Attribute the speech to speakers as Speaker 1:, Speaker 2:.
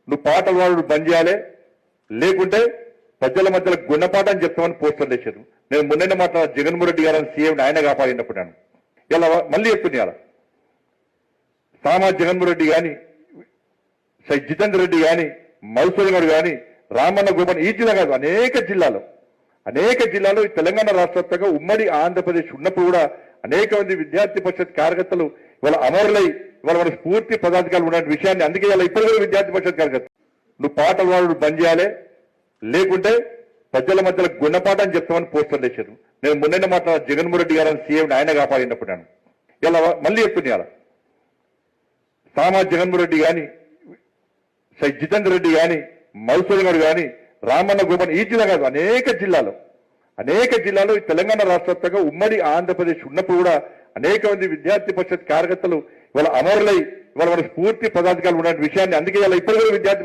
Speaker 1: నువ్వు పాటలు పాడు బంద్ చేయాలి, లేకుంటే ప్రజల మధ్యలో గుణపాఠం చెప్తామని పోస్టర్లు వేశారు. నేను మొన్న మాట్లాడిన జగన్మోహన్ రెడ్డి గారు సీఎం ఆయన కాపాడినప్పుడు నేను ఇలా మళ్ళీ చెప్తున్నా, సామా జగన్మోహన్ రెడ్డి కానీ, జితేందర్ రెడ్డి కానీ, మధుసూదన్ గారు కానీ, రామన్న గోపన్, ఈ జిల్లా కాదు అనేక జిల్లాలో ఈ తెలంగాణ రాష్ట్ర వ్యాప్తంగా ఉమ్మడి ఆంధ్రప్రదేశ్ ఉన్నప్పుడు కూడా అనేక మంది విద్యార్థి పరిషత్ కార్యకర్తలు ఇవాళ అమరులై ఇవాళ మన స్ఫూర్తి పదాధికారులు ఉన్న విషయాన్ని, అందుకే ఇలా ఇప్పుడు కూడా విద్యార్థి పరిషత్ కార్యకర్తలు నువ్వు పాటలు పాడు బంద్ చేయాలి, లేకుంటే ప్రజల మధ్యలో గుణపాఠం చెప్తామని పోస్టర్లు వేశారు. నేను మొన్న మాట్లాడిన జగన్మోహన్ రెడ్డి గారు సీఎం ఆయన కాపాడినప్పుడు నేను ఇలా మళ్ళీ చెప్తున్నా, సామా జగన్మోహన్ రెడ్డి కానీ, జితేందర్ రెడ్డి కానీ, మధుసూదన్ గారు కానీ, రామన్న గోపన్, ఈ జిల్లా కాదు అనేక జిల్లాలో ఈ తెలంగాణ రాష్ట్ర వ్యాప్తంగా ఉమ్మడి ఆంధ్రప్రదేశ్ ఉన్నప్పుడు కూడా అనేక మంది విద్యార్థి పరిషత్ కార్యకర్తలు ఇవాళ అమరులై ఇవాళ మన స్ఫూర్తి పదాధికారులు ఉన్న విషయాన్ని, అందుకే ఇలా ఇప్పుడు కూడా విద్యార్థి